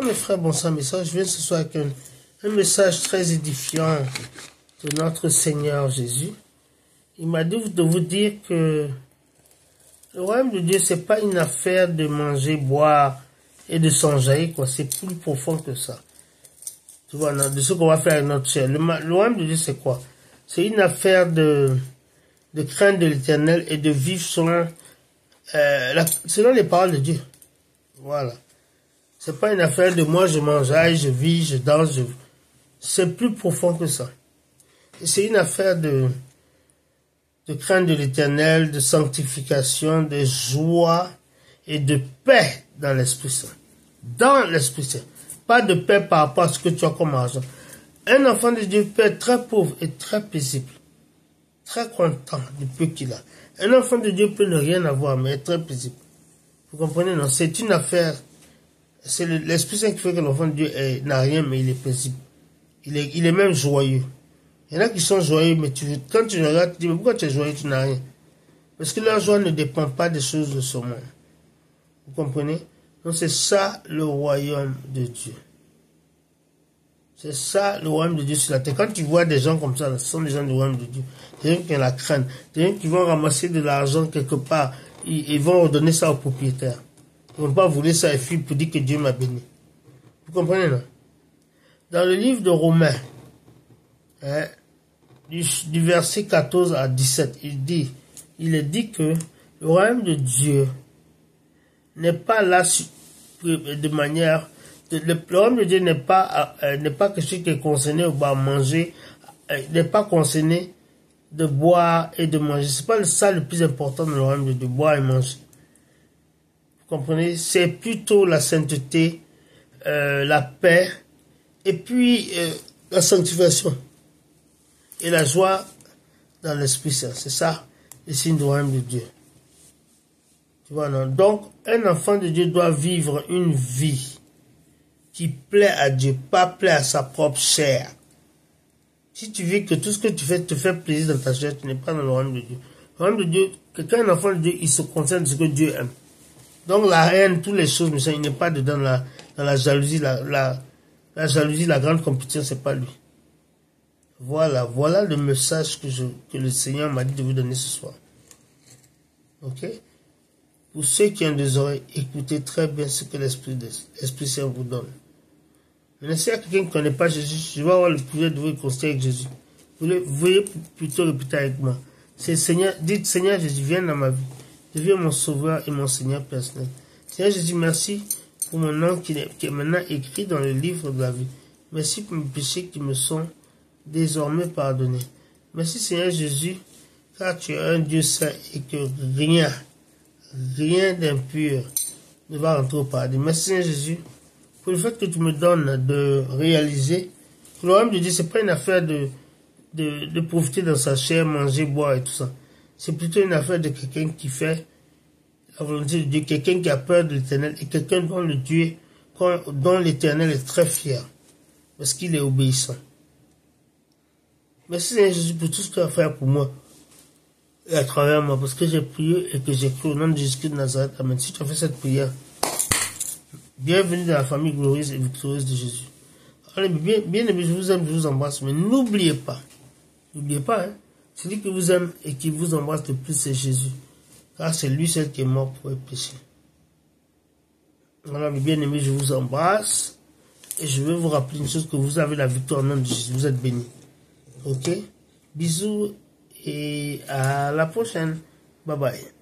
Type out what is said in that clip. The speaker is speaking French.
Mes frères, bonsoir, message. Je viens ce soir avec un message très édifiant de notre Seigneur Jésus. Il m'a dit de vous dire que le royaume de Dieu, c'est pas une affaire de manger, boire et de s'enjailler, quoi. C'est plus profond que ça. Tu vois, de ce qu'on va faire avec notre chair. Le royaume de Dieu, c'est quoi? C'est une affaire de crainte de l'Éternel et de vivre selon les paroles de Dieu. Voilà. C'est pas une affaire de moi, je m'enjaille, je vis, je danse. C'est plus profond que ça. C'est une affaire de crainte de l'Éternel, de sanctification, de joie et de paix dans l'Esprit Saint. Dans l'Esprit Saint. Pas de paix par rapport à ce que tu as comme argent. Un enfant de Dieu peut être très pauvre et très paisible. Très content du peu qu'il a. Un enfant de Dieu peut ne rien avoir, mais être très paisible. Vous comprenez, non? C'est une affaire. C'est l'Esprit Saint qui fait que l'enfant de Dieu n'a rien, mais il est paisible. Il est même joyeux. Il y en a qui sont joyeux, mais quand tu regardes, tu dis, mais pourquoi tu es joyeux, tu n'as rien? Parce que leur joie ne dépend pas des choses de ce monde. Vous comprenez? Donc c'est ça le royaume de Dieu. C'est ça le royaume de Dieu sur la terre. Quand tu vois des gens comme ça, ce sont des gens du royaume de Dieu. Des gens qui ont la crainte. Des gens qui vont ramasser de l'argent quelque part. Ils vont redonner ça au propriétaire. Ils ne vont pas voler ça et fuir pour dire que Dieu m'a béni. Vous comprenez, non? Dans le livre de Romains, du verset 14 à 17, il est dit que le royaume de Dieu n'est pas là de manière... Le royaume de Dieu n'est pas quelque chose qui est concerné au boire, manger, n'est pas concerné de boire et de manger. C'est pas ça le plus important dans le royaume de Dieu, boire et manger. Vous comprenez? C'est plutôt la sainteté, la paix, et puis la sanctification et la joie dans l'Esprit Saint. C'est ça le signe du royaume de Dieu. Tu vois, non? Donc, un enfant de Dieu doit vivre une vie qui plaît à Dieu, pas plaît à sa propre chair. Si tu vis que tout ce que tu fais te fait plaisir dans ta chair, tu n'es pas dans le royaume de Dieu. Le royaume de Dieu, quelqu'un, un enfant de Dieu, il se concerne de ce que Dieu aime. Donc la haine, toutes les choses, mais ça, il n'est pas dedans dans la jalousie, la jalousie, la grande compétition, c'est pas lui. Voilà le message que le Seigneur m'a dit de vous donner ce soir. Ok? Pour ceux qui ont des oreilles, écoutez très bien ce que l'Esprit Saint vous donne. Maintenant, s'il y a quelqu'un qui ne connaît pas Jésus, je vais avoir le privilège de vous réconcilier avec Jésus. Vous voulez plutôt répéter avec moi. C'est Seigneur, dites Seigneur Jésus, viens dans ma vie. Deviens mon sauveur et mon Seigneur personnel. Seigneur Jésus, merci pour mon nom qui est maintenant écrit dans le livre de la vie. Merci pour mes péchés qui me sont désormais pardonnés. Merci Seigneur Jésus, car tu es un Dieu saint et que rien d'impur ne va rentrer au paradis. Merci Seigneur Jésus pour le fait que tu me donnes de réaliser que le royaume de Dieu, c'est pas une affaire de profiter dans sa chair, manger, boire et tout ça. C'est plutôt une affaire de quelqu'un qui fait la volonté de Dieu, quelqu'un qui a peur de l'Éternel et quelqu'un dont l'Éternel est très fier parce qu'il est obéissant. Merci Seigneur Jésus pour tout ce que tu as fait pour moi et à travers moi, parce que j'ai prié et que j'ai cru au nom de Jésus-Christ de Nazareth. Amen. Si tu as fait cette prière, bienvenue dans la famille glorieuse et victorieuse de Jésus. Allez, bien aimé, je vous aime, je vous embrasse, mais n'oubliez pas, hein, celui qui vous aime et qui vous embrasse le plus, c'est Jésus. Car c'est lui seul qui est mort pour les péchés. Voilà, mes bien-aimés, je vous embrasse. Et je vais vous rappeler une chose, que vous avez la victoire au nom de Jésus. Vous êtes bénis. Ok? Bisous et à la prochaine. Bye bye.